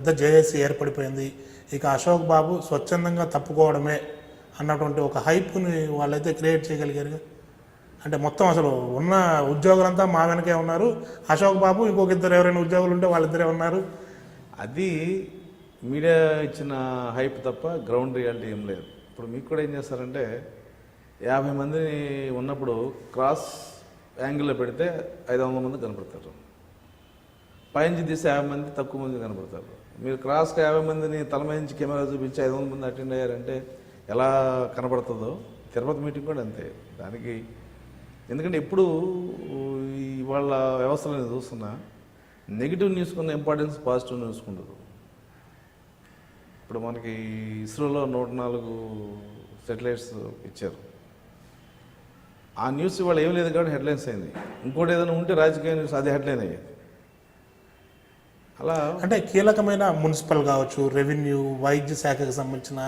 పెద్ద జేఏసీ ఏర్పడిపోయింది, ఇక అశోక్ బాబు స్వచ్ఛందంగా తప్పుకోవడమే అన్నటువంటి ఒక హైప్ని వాళ్ళైతే క్రియేట్ చేయగలిగారు. అంటే మొత్తం అసలు ఉన్న ఉద్యోగులంతా మా వెనకే ఉన్నారు, అశోక్ బాబు ఇంకొక ఇద్దరు ఎవరైనా ఉద్యోగులు ఉంటే వాళ్ళిద్దరే ఉన్నారు. అది మీడియా ఇచ్చిన హైప్ తప్ప గ్రౌండ్ రియాలిటీ ఏం లేదు. ఇప్పుడు మీకు కూడా ఏం చేస్తారంటే 50 మందిని ఉన్నప్పుడు క్రాస్ యాంగిల్లో పెడితే 500 మంది కనపడతారు, పైనుంచి తీస్తే 50 మంది తక్కువ మంది కనపడతారు. మీరు క్రాస్కి 50 మందిని తలమేంచి కెమెరా చూపించి 500 మంది అటెండ్ అయ్యారంటే ఎలా కనపడుతుందో తిరుపతి మీటింగ్ కూడా అంతే. దానికి ఎందుకంటే ఎప్పుడు వాళ్ళ వ్యవస్థలో నేను చూస్తున్నా నెగిటివ్ న్యూస్కున్న ఇంపార్టెన్స్ పాజిటివ్ న్యూస్కు ఉండదు. ఇప్పుడు మనకి ఇస్రోలో 104 శాటిలైట్స్ ఇచ్చారు, ఆ న్యూస్ ఇవాళ ఏం లేదు కాబట్టి హెడ్లైన్స్ అయింది. ఇంకోటి ఏదైనా ఉంటే రాజకీయ న్యూస్ అది హెడ్లైన్ అయ్యేది. అలా అంటే కీలకమైన మున్సిపల్ కావచ్చు, రెవెన్యూ, వైద్య శాఖకు సంబంధించిన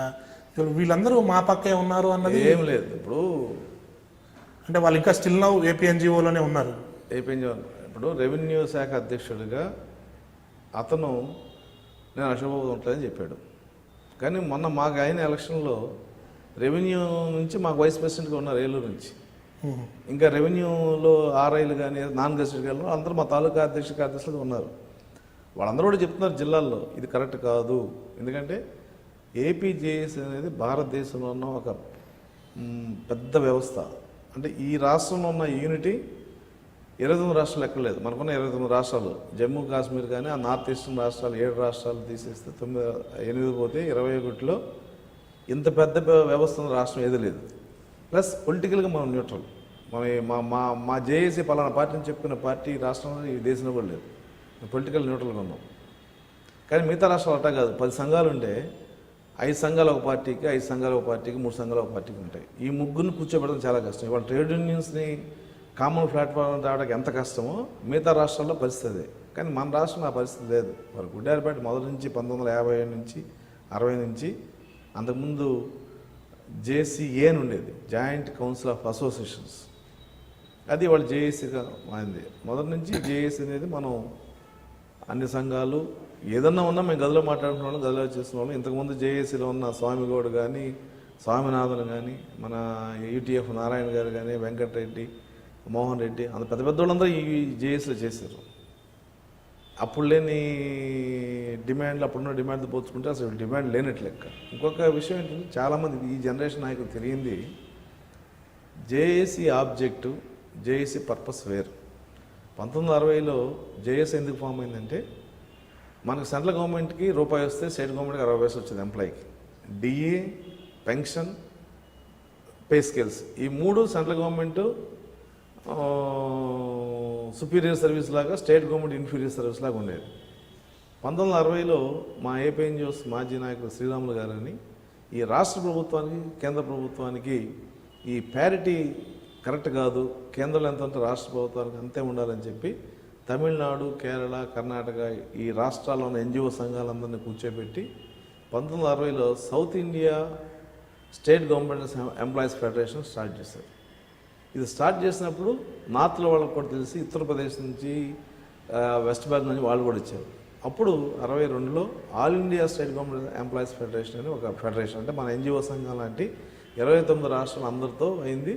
వీళ్ళందరూ మా పక్కే ఉన్నారు అన్నది ఏం లేదు. అంటే వాళ్ళు ఇంకా స్టిల్ నౌ ఏపీఎన్జిఓలోనే ఉన్నారు. ఏపీఎన్జిఓ ఇప్పుడు రెవెన్యూ శాఖ అధ్యక్షుడిగా అతను నేను అశోకబాబు ఉంటానని చెప్పాడు. కానీ మొన్న మాకు అయిన ఎలక్షన్లో రెవెన్యూ నుంచి మాకు వైస్ ప్రెసిడెంట్గా ఉన్నారు ఏలూరు నుంచి. ఇంకా రెవెన్యూలో ఆర్ఐలు కానీ నాన్ గెస్టెడ్ కానీ అందరూ మా తాలూకా కార్యదర్శులుగా ఉన్నారు. వాళ్ళందరూ కూడా చెప్తున్నారు జిల్లాల్లో ఇది కరెక్ట్ కాదు. ఎందుకంటే ఏపీజేఎస్ అనేది భారతదేశంలో ఉన్న ఒక పెద్ద వ్యవస్థ. అంటే ఈ రాష్ట్రంలో ఉన్న యూనిటీ 29 రాష్ట్రాలు ఎక్కడ లేదు. మనకున్న 29 రాష్ట్రాలు, జమ్మూ కాశ్మీర్ కానీ ఆ నార్త్ ఈస్టర్న్ రాష్ట్రాలు 7 రాష్ట్రాలు తీసేస్తే 8 పోతే 21లో ఇంత పెద్ద వ్యవస్థ ఉన్న రాష్ట్రం ఏది లేదు. ప్లస్ పొలిటికల్గా మనం న్యూట్రల్. మా జేఏసీ పలానా పార్టీని చెప్పుకున్న పార్టీ రాష్ట్రంలో ఈ దేశంలో కూడా లేదు. పొలిటికల్ న్యూట్రల్గా ఉన్నాం. కానీ మిగతా రాష్ట్రాలు అట్టా కాదు. 10 సంఘాలు ఉంటే 5 సంఘాలు ఒక పార్టీకి, 5 సంఘాలు ఒక పార్టీకి, 3 సంఘాలు ఒక పార్టీకి ఉంటాయి. ఈ ముగ్గురిని కూర్చోబెట్టడం చాలా కష్టం. ఇవాళ ట్రేడ్ యూనియన్స్ని కామన్ ప్లాట్ఫామ్ రావడానికి ఎంత కష్టమో మిగతా రాష్ట్రాల్లో పరిస్థితి. కానీ మన రాష్ట్రంలో ఆ పరిస్థితి లేదు. మరి గుడ్డారిపేట మొదటి నుంచి 1957 నుంచి 60 నుంచి అంతకుముందు జేసీఏ అని ఉండేది, జాయింట్ కౌన్సిల్ ఆఫ్ అసోసియేషన్స్. అది వాళ్ళు జేఏసీగా మారింది. మొదటి నుంచి జేఏసీ అనేది మనం అన్ని సంఘాలు ఏదన్నా ఉన్నా మేము గదిలో మాట్లాడుకున్న వాళ్ళం, గదిలో చేస్తున్న వాళ్ళం. ఇంతకుముందు జేఏసీలో ఉన్న స్వామిగౌడ్ కానీ, స్వామినాథన్ కానీ, మన యూటీఎఫ్ నారాయణ గారు కానీ, వెంకటరెడ్డి, మోహన్ రెడ్డి, అంత పెద్ద పెద్ద వాళ్ళందరూ ఈ జేఏసీలో చేశారు. అప్పుడు లేని డిమాండ్లు, అప్పుడున్న డిమాండ్లు పోల్చుకుంటే అసలు డిమాండ్ లేనట్లు లెక్క. ఇంకొక విషయం ఏంటంటే చాలామంది ఈ జనరేషన్ నాయకులు తెలియంది జేఏసీ ఆబ్జెక్టు, జేఏసీ పర్పస్ వేరు. 1960లో జేఏసీ ఎందుకు ఫామ్ అయిందంటే మనకు సెంట్రల్ గవర్నమెంట్కి రూపాయి వస్తే స్టేట్ గవర్నమెంట్కి 60 పైసలు వచ్చేది ఎంప్లాయీకి. డిఏ, పెన్షన్, పే స్కేల్స్, ఈ 3 సెంట్రల్ గవర్నమెంట్ సుపీరియర్ సర్వీస్ లాగా, స్టేట్ గవర్నమెంట్ ఇన్ఫీరియర్ సర్వీస్ లాగా ఉండేది. 1960లో మా ఏపీఎన్జిఓస్ మాజీ నాయకులు శ్రీరాములు గారని ఈ రాష్ట్ర ప్రభుత్వానికి, కేంద్ర ప్రభుత్వానికి ఈ ప్యారిటీ కరెక్ట్ కాదు, కేంద్రంలో ఎంత ఉంటే రాష్ట్ర ప్రభుత్వానికి అంతే ఉండాలని చెప్పి తమిళనాడు, కేరళ, కర్ణాటక ఈ రాష్ట్రాల్లో ఉన్న ఎన్జిఓ సంఘాలందరినీ కూర్చోబెట్టి 1960లో South India State Government Employees Federation start చేశారు. ఇది స్టార్ట్ చేసినప్పుడు నార్త్లో వాళ్ళకి కూడా తెలిసి ఉత్తరప్రదేశ్ నుంచి, వెస్ట్ బెంగాల్ నుంచి వాళ్ళు కూడా వచ్చారు. అప్పుడు 62లో All India State Government Employees Federation అని ఒక ఫెడరేషన్, అంటే మన ఎన్జిఓ సంఘం లాంటి 29 రాష్ట్రాలు అందరితో అయింది.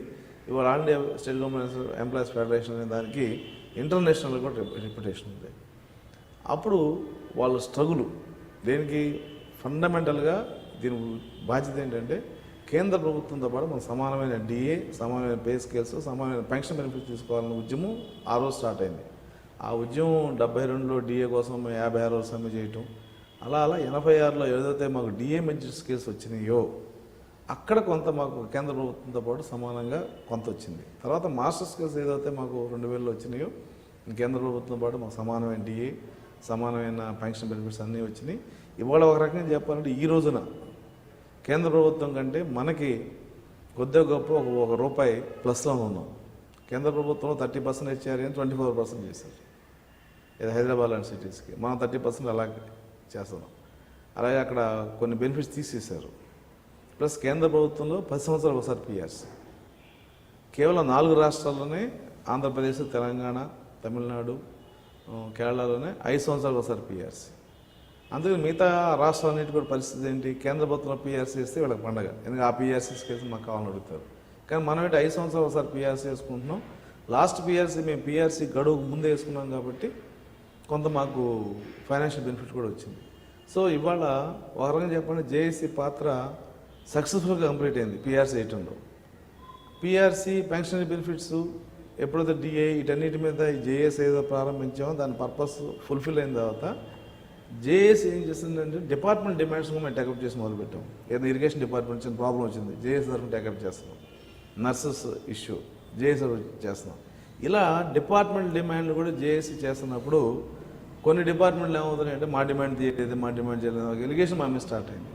ఇవాళ all India State Government Employees federation అనే దానికి ఇంటర్నేషనల్ కూడా రెప్యుటేషన్ ఉంది. అప్పుడు వాళ్ళ స్ట్రగుల్ దేనికి ఫండమెంటల్గా దీని బాధ్యత ఏంటంటే కేంద్ర ప్రభుత్వంతో పాటు మనం సమానమైన డిఏ, సమానమైన పే స్కేల్స్, సమానమైన పెన్షన్ బెనిఫిట్ తీసుకోవాలన్న ఉద్యమం ఆ రోజు స్టార్ట్ అయింది. ఆ ఉద్యమం 72లో డిఏ కోసం 56 రోజులు సమ్మె చేయటం, అలా 86లో ఏదైతే మాకు డిఏ మంచి స్కేల్స్ వచ్చినాయో అక్కడ కొంత మాకు కేంద్ర ప్రభుత్వంతో పాటు సమానంగా కొంత వచ్చింది. తర్వాత మాస్టర్ స్కిల్స్ ఏదైతే మాకు 2000లో వచ్చినాయో కేంద్ర ప్రభుత్వంతో పాటు మాకు సమానమైన డిఏ, సమానమైన పెన్షన్ బెనిఫిట్స్ అన్నీ వచ్చినాయి. ఇవాళ ఒక రకంగా చెప్పాలంటే ఈ రోజున కేంద్ర ప్రభుత్వం కంటే మనకి కొద్దిగా గొప్ప ఒక రూపాయి ప్లస్లో ఉన్నాం. కేంద్ర ప్రభుత్వం 30% ఇచ్చారు అని 24% చేశారు. ఇది హైదరాబాద్ లాంటి సిటీస్కి మనం 30% అలాగే చేస్తున్నాం. అలాగే అక్కడ కొన్ని బెనిఫిట్స్ తీసేశారు. ప్లస్ కేంద్ర ప్రభుత్వంలో 10 సంవత్సరాలు ఒకసారి పిఆర్సీ. కేవలం 4 రాష్ట్రాల్లోనే ఆంధ్రప్రదేశ్, తెలంగాణ, తమిళనాడు, కేరళలోనే 5 సంవత్సరాలు ఒకసారి పిఆర్సీ. అందుకని మిగతా రాష్ట్రాలన్నిటి కూడా పరిస్థితి ఏంటి, కేంద్ర ప్రభుత్వం పీఆర్సీ వేస్తే వీళ్ళకి పండగ, ఎందుకంటే ఆ పీఆర్సీస్ కేసు మాకు కావాలని అడుగుతారు. కానీ మనం ఏంటి 5 సంవత్సరాలు ఒకసారి పీఆర్సీ వేసుకుంటున్నాం. లాస్ట్ పీఆర్సీ మేము పీఆర్సీ గడువు ముందే వేసుకున్నాం కాబట్టి కొంత మాకు ఫైనాన్షియల్ బెనిఫిట్ కూడా వచ్చింది. సో ఇవాళ ఒక రకంగా చెప్పండి, జేఏసీ పాత్ర సక్సెస్ఫుల్గా కంప్లీట్ అయింది పీఆర్సీ వేయటంలో. పీఆర్సీ పెన్షనరీ బెనిఫిట్స్ ఎప్పుడైతే డిఏ వీటన్నిటి మీద జేఏసీ ఏదో ప్రారంభించామో దాని పర్పస్ ఫుల్ఫిల్ అయిన తర్వాత జేఏసీ ఏం చేస్తుందంటే డిపార్ట్మెంట్ డిమాండ్స్ మేము టేకప్ చేసి మొదలుపెట్టాం. ఏదో ఇరిగేషన్ డిపార్ట్మెంట్ చిన్న ప్రాబ్లం వచ్చింది, జేఏసీ తరఫున టేకప్ చేస్తున్నాం. నర్సెస్ ఇష్యూ జేఏసీ చేస్తున్నాం. ఇలా డిపార్ట్మెంట్ డిమాండ్లు కూడా జేఏసీ చేస్తున్నప్పుడు కొన్ని డిపార్ట్మెంట్లు ఏమవుతున్నాయంటే మా డిమాండ్ చేయలేదు ఎలిగేషన్ మా మీద స్టార్ట్ అయింది.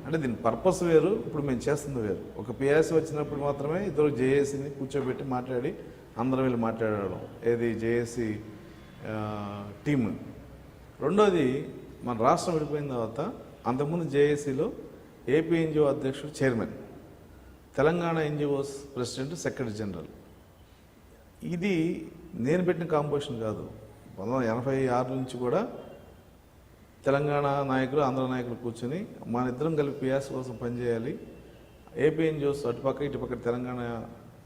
అంటే దీని పర్పస్ వేరు, ఇప్పుడు మేము చేస్తుంది వేరు. ఒక పిఆర్సీ వచ్చినప్పుడు మాత్రమే ఇద్దరు జేఏసీని కూర్చోబెట్టి మాట్లాడి అందరం వెళ్ళి మాట్లాడడం, ఏది జేఏసీ టీమ్. రెండోది మన రాష్ట్రం విడిపోయిన తర్వాత అంతకుముందు జేఏసీలో ఏపీ ఎన్జిఓ అధ్యక్షుడు chairman, Telangana NGOs president, secretary general. ఇది నేను పెట్టిన కాంపోజిషన్ కాదు. 1986 నుంచి కూడా తెలంగాణ నాయకులు ఆంధ్ర నాయకులు కూర్చొని మన ఇద్దరం కలిపి పిఆర్సీ కోసం పనిచేయాలి, ఏపీ ఎన్జిఓస్ అటుపక్క ఇటుపక్క తెలంగాణ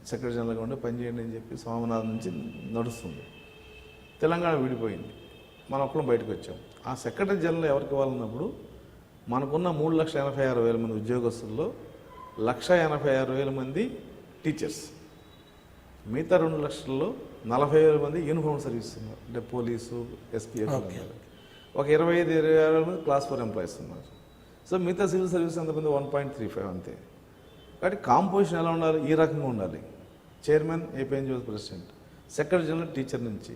సెక్రటరీ జనరల్గా ఉండి పనిచేయండి అని చెప్పి స్వామినాథన్ నుంచి నడుస్తుంది. తెలంగాణ విడిపోయింది, మనం ఒక్కడం బయటకు వచ్చాం. ఆ సెక్రటరీ జనరల్ ఎవరికి ఇవ్వాలన్నప్పుడు మనకున్న 3,86,000 మంది ఉద్యోగస్తుల్లో 1,86,000 మంది టీచర్స్, మిగతా 2 లక్షల్లో 40,000 మంది యూనిఫామ్ సర్వీస్ ఉన్నారు, అంటే పోలీసు, ఎస్పీఎఫ్ ఉన్నారు. ఒక 25,000 మంది క్లాస్ 4 ఎంప్లాయీస్ ఉన్నారు. సో మిగతా సివిల్ సర్వీస్ ఎంతమంది 1.35 అంతే. కాబట్టి కాంపోజిషన్ ఎలా ఉండాలి, ఈ రకంగా ఉండాలి. Chairman AP NGO president, secretary general teacher నుంచి,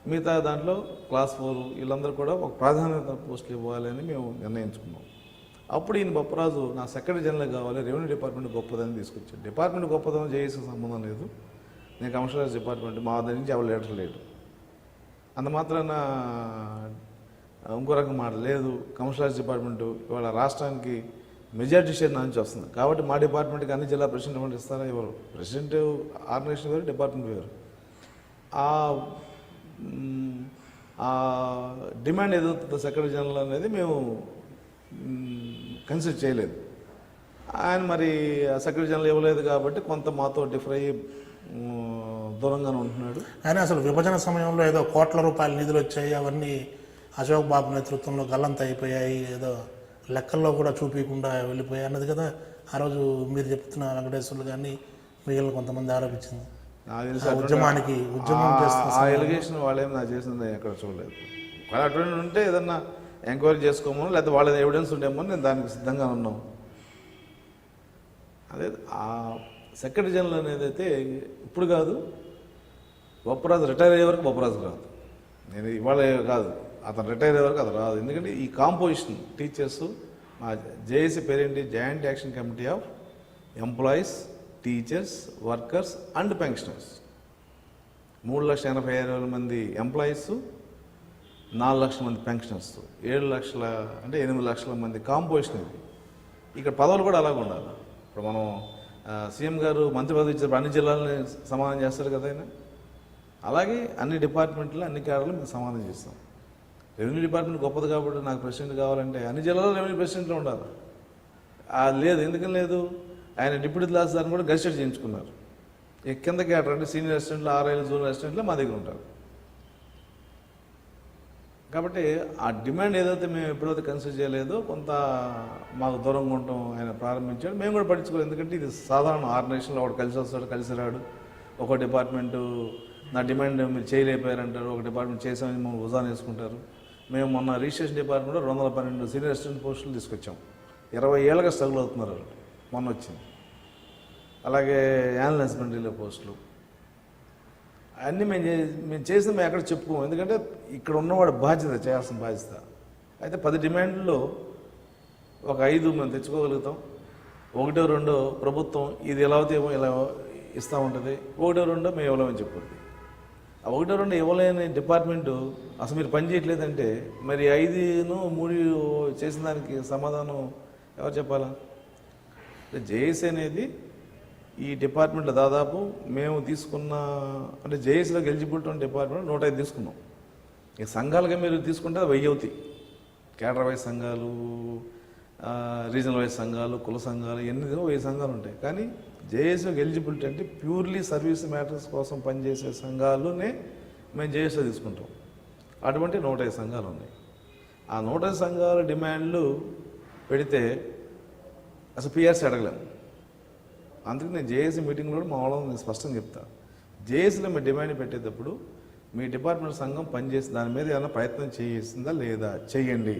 మిగతా దాంట్లో క్లాస్ 4 వీళ్ళందరూ కూడా ఒక ప్రాధాన్యత పోస్టులు ఇవ్వాలని మేము నిర్ణయించుకున్నాం. అప్పుడు ఈయన బొప్పరాజు నా సెక్రటరీ జనరల్ కావాలి, రెవెన్యూ డిపార్ట్మెంట్ గొప్పదని తీసుకొచ్చాడు. డిపార్ట్మెంట్ గొప్పదని జేఏసీ సంబంధం లేదు, నేను కమర్షియల్ డిపార్ట్మెంట్, మా దగ్గర నుంచి ఎవరు లీడర్ లేడు. అంత మాత్రాన ఇంకో రకం మాట లేదు. కమర్షియల్ డిపార్ట్మెంటు ఇవాళ రాష్ట్రానికి మెజారిటీ షేర్ నా నుంచి వస్తుంది కాబట్టి మా డిపార్ట్మెంట్కి అన్ని జిల్లా ప్రెసిడెంట్ ఇస్తారా, ఎవరు ప్రెసిడెంట్ ఆర్గనైజేషన్ వేరు, డిపార్ట్మెంట్ వేరు. ఆ డిమాండ్ ఏదవుతుందో సెక్రటరీ జనరల్ అనేది మేము కన్సిడర్ చేయలేదు. ఆయన మరి సెక్రటరీ జనరల్ ఇవ్వలేదు కాబట్టి కొంత మాతో డిఫర్ అయ్యి దూరంగానే ఉంటున్నాడు. ఆయన అసలు విభజన సమయంలో ఏదో కోట్ల రూపాయల నిధులు వచ్చాయి, అవన్నీ అశోక్ బాబు నేతృత్వంలో గల్లంత అయిపోయాయి, ఏదో లెక్కల్లో కూడా చూపించకుండా వెళ్ళిపోయాయి అన్నది కదా ఆ రోజు మీరు చెప్తున్న వెంకటేశ్వర్లు కానీ మిగిలిన కొంతమంది ఆరోపించింది. ఉద్యమానికి ఆ ఎలిగేషన్ వాళ్ళేమి నాకు చేసింది ఎక్కడ చూడలేదు. వాళ్ళు అటువంటి ఉంటే ఏదన్నా ఎంక్వైరీ చేసుకోమని, లేకపోతే వాళ్ళ ఎవిడెన్స్ ఉండేమో నేను దానికి సిద్ధంగా ఉన్నాం. అదే ఆ సెక్రటరీ జనరల్ అనేది అయితే ఇప్పుడు కాదు, బొప్పరాజు రిటైర్ అయ్యే వరకు బొప్పరాజు రాదు. నేను ఇవాళ కాదు, అతను రిటైర్ అయ్యే వరకు అది రాదు. ఎందుకంటే ఈ కాంపోజిషన్ టీచర్స్, మా జేఏసీ పేరేంటి, joint action committee of employees, teachers, workers and pensioners. 3,80,000 మంది ఎంప్లాయీస్, 4 లక్షల మంది పెన్షనర్స్, 7 లక్షల అంటే 8 లక్షల మంది కాంపోజిషన్. ఇది ఇక్కడ పదవులు కూడా అలాగే ఉండాలి. ఇప్పుడు మనం సీఎం గారు మంత్రి పదవి ఇచ్చినప్పుడు అన్ని జిల్లాలని సమాధానం చేస్తారు కదా ఆయన, అలాగే అన్ని డిపార్ట్మెంట్లు అన్ని కేడర్లు మేము సమాధానం చేస్తాం. రెవెన్యూ డిపార్ట్మెంట్ గొప్పది కాబట్టి నాకు ప్రెసిడెంట్ కావాలంటే అన్ని జిల్లాలో రెవెన్యూ ప్రెసిడెంట్లు ఉండాలి. లేదు, ఎందుకని లేదు, ఆయన డిప్యూటీ తహసీల్దార్ని కూడా గెజిటెడ్ చేయించుకున్నారు. కింద కేటర్ అంటే సీనియర్ అసిస్టెంట్లు, ఆర్ఐలు, జూనియర్ అసిస్టెంట్లు మా దగ్గర ఉంటారు. కాబట్టి ఆ డిమాండ్ ఏదైతే మేము ఎప్పుడైతే కన్సిడర్ చేయలేదో కొంత మాకు దూరంగా ఉండటం ఆయన ప్రారంభించాడు. మేము కూడా పట్టించుకోలేదు, ఎందుకంటే ఇది సాధారణ ఆర్గనైజేషన్లో ఒకటి కలిసి వస్తాడు, కలిసి రాడు. ఒక డిపార్ట్మెంటు నా డిమాండ్ మీరు చేయలేకపోయారంటారు, ఒక డిపార్ట్మెంట్ చేసామని మమ్మల్ని ఉదాహరణ వేసుకుంటారు. మేము మొన్న రిజిస్ట్రేషన్ డిపార్ట్మెంట్లో 212 సీనియర్ అసిస్టెంట్ పోస్టులు తీసుకొచ్చాం. 20 ఏళ్ళగా స్ట్రగుల్ అవుతున్నారు వాళ్ళు, మొన్న వచ్చింది. అలాగే యాన్యువల్ హస్బెండరీలో పోస్టులు అన్నీ మేము చేసిన మేము ఎక్కడ చెప్పుకోము, ఎందుకంటే ఇక్కడ ఉన్నవాడు బాధ్యత, చేయాల్సిన బాధ్యత. అయితే 10 డిమాండ్లలో ఒక 5 మేము తెచ్చుకోగలుగుతాం. 1, 2 ప్రభుత్వం ఇది ఎలా అవుతామో ఇలా ఇస్తూ ఉంటుంది, 1, 2 మేము ఇవ్వలేమని చెప్పుద్ది. ఆ 1, 2 ఇవ్వలేని డిపార్ట్మెంటు అసలు మీరు పని చేయట్లేదంటే మరి 5, 3 చేసిన దానికి సమాధానం ఎవరు చెప్పాలా? జేఏసీ అనేది ఈ డిపార్ట్మెంట్లో దాదాపు మేము తీసుకున్న, అంటే జేఏసీలోకి ఎలిజిబిలిటీ ఉన్న డిపార్ట్మెంట్ 105 తీసుకున్నాం. ఈ సంఘాలుగా మీరు తీసుకుంటే 1000 అవుతాయి. కేడర్ వైజ్ సంఘాలు, రీజనల్ వైజ్ సంఘాలు, కుల సంఘాలు, ఎన్ని 1000 సంఘాలు ఉంటాయి. కానీ జేఏసీకి ఎలిజిబిలిటీ అంటే ప్యూర్లీ సర్వీస్ మ్యాటర్స్ కోసం పనిచేసే సంఘాలునే మేము జేఏసీ తీసుకుంటాం. అటువంటి 105 సంఘాలు ఉన్నాయి. ఆ 105 సంఘాల డిమాండ్లు పెడితే అసలు పిఆర్సీ అడగలేము. అందుకే నేను జేఏసీ మీటింగ్లో కూడా మా వాళ్ళని నేను స్పష్టంగా చెప్తా, జేఏసీలో మీ డిమాండ్ పెట్టేటప్పుడు మీ డిపార్ట్మెంట్ సంఘం పనిచేసి దాని మీద ఏమైనా ప్రయత్నం చేసిందా లేదా చేయండి.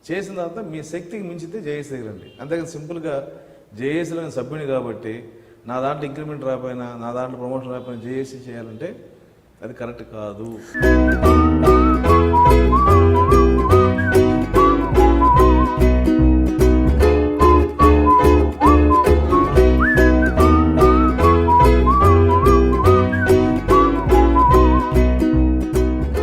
చేసిన తర్వాత మీ శక్తికి మించితే జేఏసీ రండి. అంతేకాని సింపుల్గా జేఏసీలో నేను సభ్యుని కాబట్టి నా దాంట్లో ఇంక్రిమెంట్ రాకపోయినా, నా దాంట్లో ప్రమోషన్ రాకపోయినా జేఏసీ చేయాలంటే అది కరెక్ట్ కాదు.